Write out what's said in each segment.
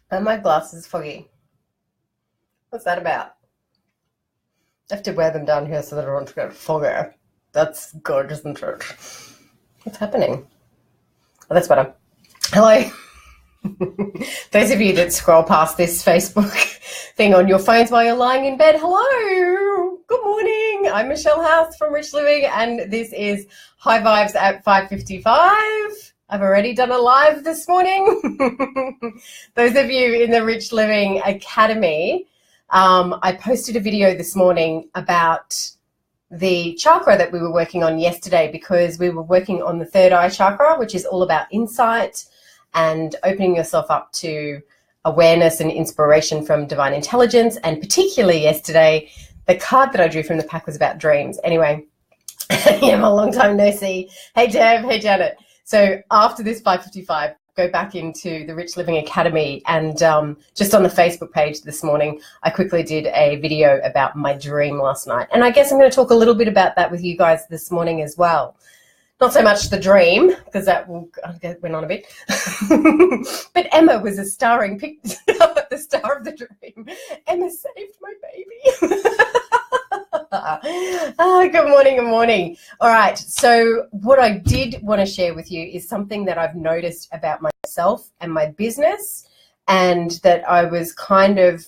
And my glasses foggy. What's that about? I have to wear them down here so that I don't get foggy. That's good, isn't it? What's happening? Oh, that's better. Hello. Those of you that scroll past this Facebook thing on your phones while you're lying in bed, hello. Good morning. I'm Michelle House from Rich Living, and this is High Vibes at 5:55. I've already done a live this morning. Those of you in the Rich Living Academy, I posted a video this morning about the chakra that we were working on yesterday, because we were working on the third eye chakra, which is all about insight and opening yourself up to awareness and inspiration from divine intelligence. And particularly yesterday, the card that I drew from the pack was about dreams. Anyway, I'm a long time no see. Hey, Deb. Hey, Janet. So after this 5:55, go back into the Rich Living Academy, and just on the Facebook page this morning, I quickly did a video about my dream last night. And I guess I'm going to talk a little bit about that with you guys this morning as well. Not so much the dream, because that went on a bit. But Emma was a starring the star of the dream. Emma saved my baby. Good morning, good morning. All right, so what I did want to share with you is something that I've noticed about myself and my business, and that I was kind of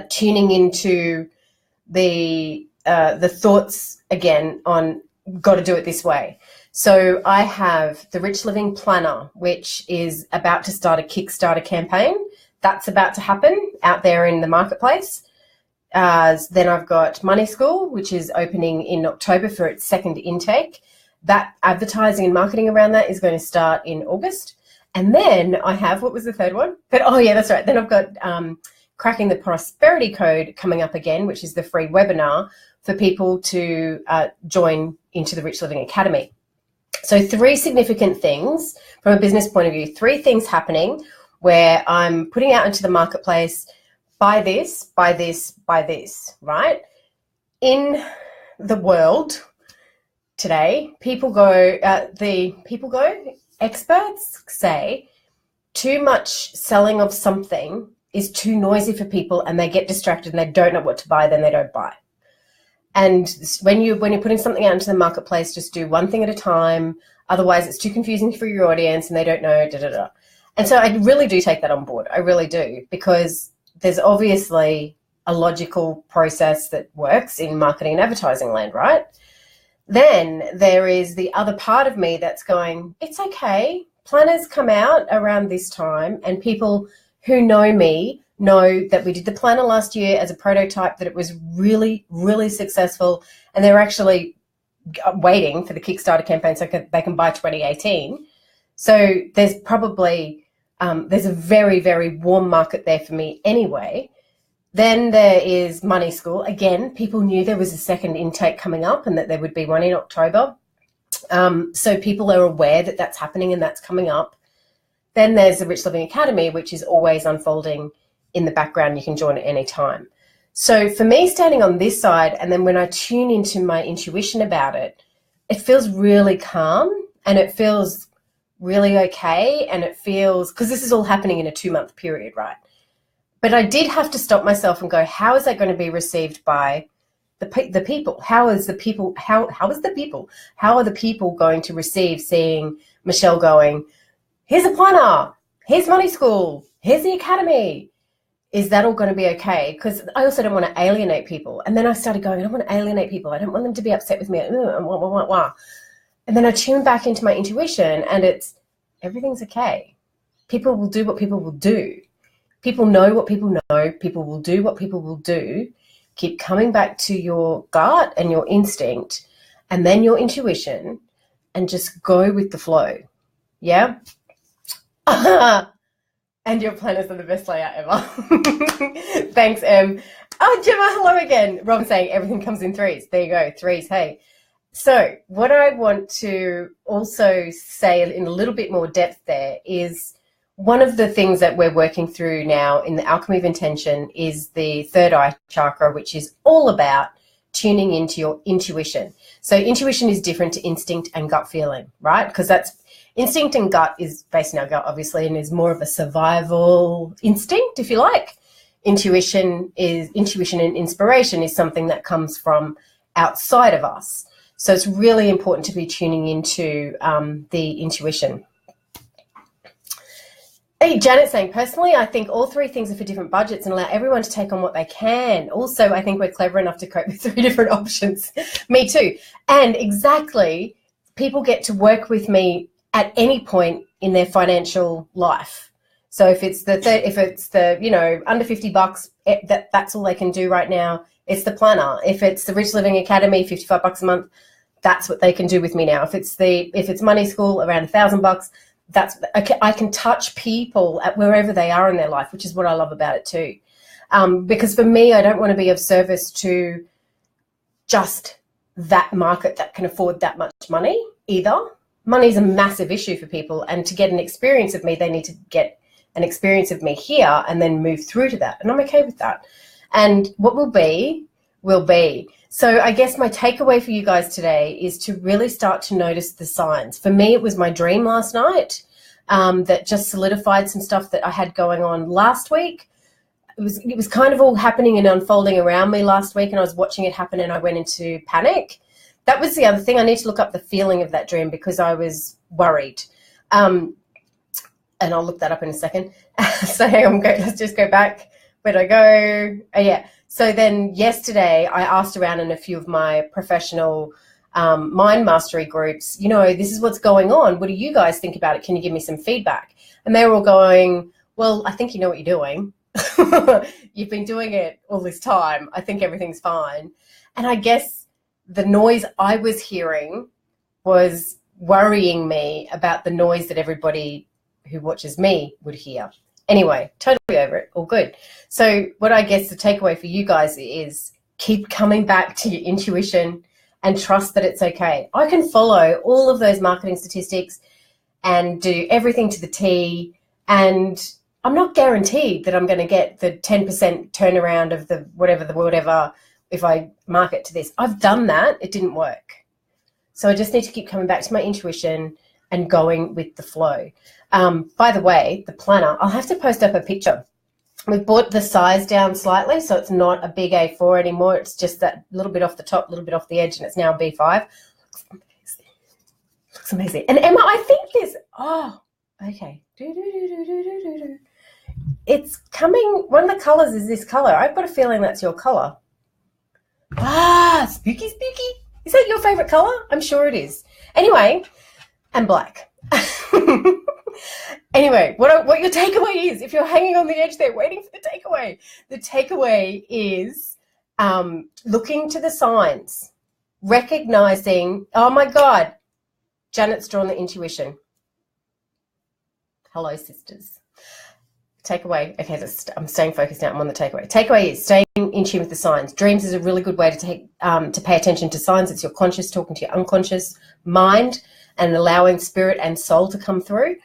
tuning into the thoughts again on got to do it this way. So I have the Rich Living Planner, which is about to start a Kickstarter campaign. That's about to happen out there in the marketplace. Then I've got Money School, which is opening in October for its second intake. That advertising and marketing around that is going to start in August. And then I have, what was the third one? Oh yeah, that's right. Then I've got Cracking the Prosperity Code coming up again, which is the free webinar for people to join into the Rich Living Academy. So 3 significant things from a business point of view, 3 things happening where I'm putting out into the marketplace, buy this, buy this, buy this, right? In the world today, experts say too much selling of something is too noisy for people, and they get distracted and they don't know what to buy, then they don't buy. And when you're putting something out into the marketplace, just do one thing at a time. Otherwise, it's too confusing for your audience and they don't know, And so I really do take that on board. I really do, because there's obviously a logical process that works in marketing and advertising land, right? Then there is the other part of me that's going, it's okay. Planners come out around this time, and people who know me know that we did the planner last year as a prototype, that it was really, really successful, and they're actually waiting for the Kickstarter campaign so they can buy 2018. So there's probably, there's a very, very warm market there for me anyway. Then there is Money School. Again, people knew there was a second intake coming up and that there would be one in October. So people are aware that that's happening and that's coming up. Then there's the Rich Living Academy, which is always unfolding in the background. You can join at any time. So for me, standing on this side, and then when I tune into my intuition about it, it feels really calm and it feels really okay. And it feels, because this is all happening in a 2-month period, right? But I did have to stop myself and go, how is that going to be received by the people? How are the people going to receive seeing Michelle going, here's a planner, here's Money School, here's the Academy? Is that all going to be okay? Because I also don't want to alienate people. And then I started going, I don't want to alienate people. I don't want them to be upset with me. And then I tune back into my intuition, and it's, everything's okay. People will do what people will do. People know what people know. People will do what people will do. Keep coming back to your gut and your instinct, and then your intuition, and just go with the flow. Yeah? And your planners are the best layout ever. Thanks, Em. Oh, Gemma, hello again. Robin saying everything comes in 3s. There you go, 3s, hey. So what I want to also say in a little bit more depth there is, one of the things that we're working through now in the Alchemy of Intention is the third eye chakra, which is all about tuning into your intuition. So intuition is different to instinct and gut feeling, right? Because Instinct and gut is based in our gut, obviously, and is more of a survival instinct, if you like. Intuition and inspiration is something that comes from outside of us. So it's really important to be tuning into the intuition. Hey, Janet's saying, personally, I think all three things are for different budgets and allow everyone to take on what they can. Also, I think we're clever enough to cope with three different options. Me too. And exactly, people get to work with me at any point in their financial life. So if it's the you know, under $50, that's all they can do right now. It's the planner. If it's the Rich Living Academy, $55 a month, that's what they can do with me now. If it's money school, around $1,000, that's okay. I can touch people at wherever they are in their life, which is what I love about it too. Because for me, I don't want to be of service to just that market that can afford that much money either. Money is a massive issue for people, and to get an experience of me, they need to get an experience of me here and then move through to that. And I'm okay with that. And what will be, will be. So I guess my takeaway for you guys today is to really start to notice the signs. For me, it was my dream last night that just solidified some stuff that I had going on last week. It was kind of all happening and unfolding around me last week, and I was watching it happen and I went into panic. That was the other thing. I need to look up the feeling of that dream because I was worried. And I'll look that up in a second. So hang on, let's just go back. Where'd I go? Oh, yeah. So then yesterday I asked around in a few of my professional mind mastery groups, you know, this is what's going on. What do you guys think about it? Can you give me some feedback? And they were all going, well, I think you know what you're doing. You've been doing it all this time. I think everything's fine. And I guess the noise I was hearing was worrying me about the noise that everybody who watches me would hear. Anyway, totally over it, all good. So what I guess the takeaway for you guys is keep coming back to your intuition and trust that it's okay. I can follow all of those marketing statistics and do everything to the T, and I'm not guaranteed that I'm going to get the 10% turnaround of the whatever if I market to this. I've done that. It didn't work. So I just need to keep coming back to my intuition and going with the flow. By the way, the planner, I'll have to post up a picture. We've brought the size down slightly, so it's not a big A4 anymore. It's just that little bit off the top, a little bit off the edge, and it's now a B5. Looks amazing. And Emma, I think this, oh, okay. It's coming, one of the colors is this color. I've got a feeling that's your color. Ah, spooky, spooky. Is that your favorite color? I'm sure it is. Anyway, and black. Anyway, what your takeaway is, if you're hanging on the edge there waiting for the takeaway is looking to the signs, recognizing, oh my God, Janet's drawn the intuition. Hello, sisters. Takeaway, okay, I'm staying focused now. I'm on the takeaway. Takeaway is staying in tune with the signs. Dreams is a really good way to pay attention to signs. It's your conscious talking to your unconscious mind and allowing spirit and soul to come through.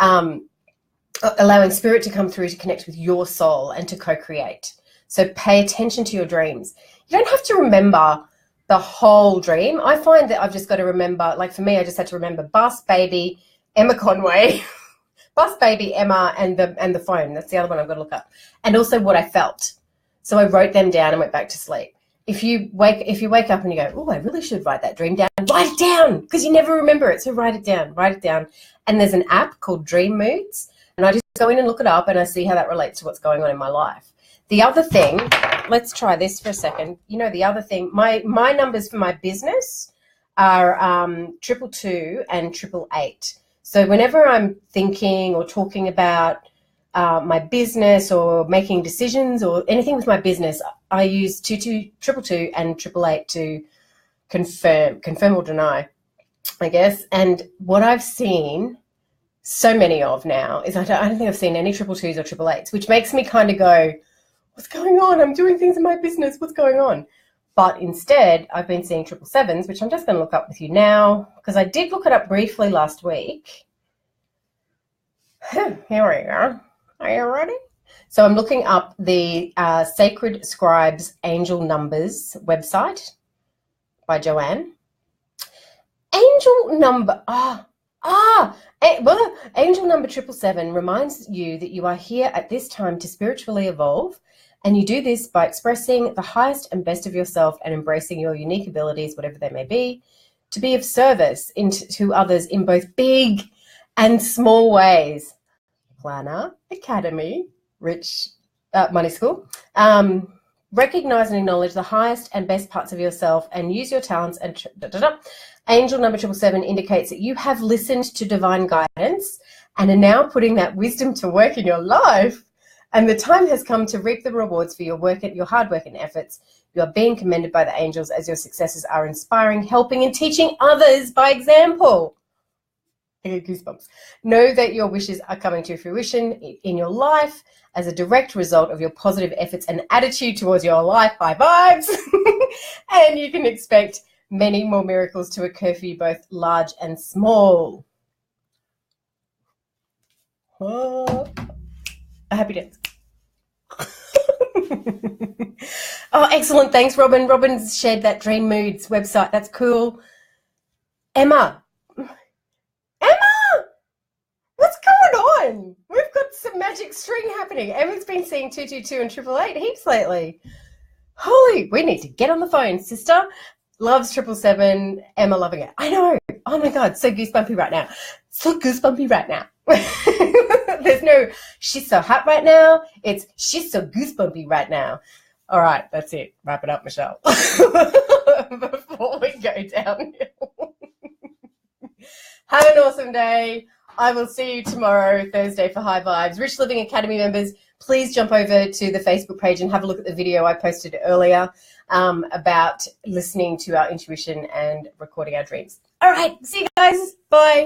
Allowing spirit to come through to connect with your soul and to co-create. So pay attention to your dreams. You don't have to remember the whole dream. I find that I've just got to remember, like for me, I just had to remember Bus, Baby, Emma Conway, Bus, Baby, Emma, and the phone. That's the other one I've got to look up. And also what I felt. So I wrote them down and went back to sleep. If you wake up and you go, oh, I really should write that dream down, write it down because you never remember it. So write it down. And there's an app called Dream Moods, and I just go in and look it up and I see how that relates to what's going on in my life. The other thing, let's try this for a second. You know, the other thing, my numbers for my business are 222 and 888. So whenever I'm thinking or talking about my business or making decisions or anything with my business, I use 222 and 888 to confirm or deny, I guess. And what I've seen so many of now is I don't think I've seen any 222s or 888s, which makes me kind of go, what's going on? I'm doing things in my business. What's going on? But instead, I've been seeing 777s, which I'm just going to look up with you now because I did look it up briefly last week. Here we go. Are you ready? So I'm looking up the Sacred Scribes Angel Numbers website by Joanne. Angel number, Well, angel number 777 reminds you that you are here at this time to spiritually evolve, and you do this by expressing the highest and best of yourself and embracing your unique abilities, whatever they may be, to be of service to others in both big and small ways. Planner, Academy, Rich Money School. Recognize and acknowledge the highest and best parts of yourself and use your talents and Angel number 777 indicates that you have listened to divine guidance and are now putting that wisdom to work in your life. And the time has come to reap the rewards for your work, your hard work and efforts. You are being commended by the angels as your successes are inspiring, helping and teaching others by example. I get goosebumps. Know that your wishes are coming to fruition in your life as a direct result of your positive efforts and attitude towards your life. High vibes. And you can expect many more miracles to occur for you, both large and small. Oh, a happy dance. Oh, excellent. Thanks, Robin. Robin's shared that Dream Moods website. That's cool. Emma, what's going on? We've got some magic string happening. Emma's been seeing 222 and 888 heaps lately. Holy, we need to get on the phone, sister. Loves 777. Emma loving it. I know. Oh my God, so goosebumpy right now. So goosebumpy right now. There's no, she's so hot right now. It's, she's so goosebumpy right now. All right, that's it. Wrap it up, Michelle. Before we go downhill. Have an awesome day. I will see you tomorrow, Thursday, for High Vibes. Rich Living Academy members, please jump over to the Facebook page and have a look at the video I posted earlier about listening to our intuition and recording our dreams. All right, see you guys. Bye.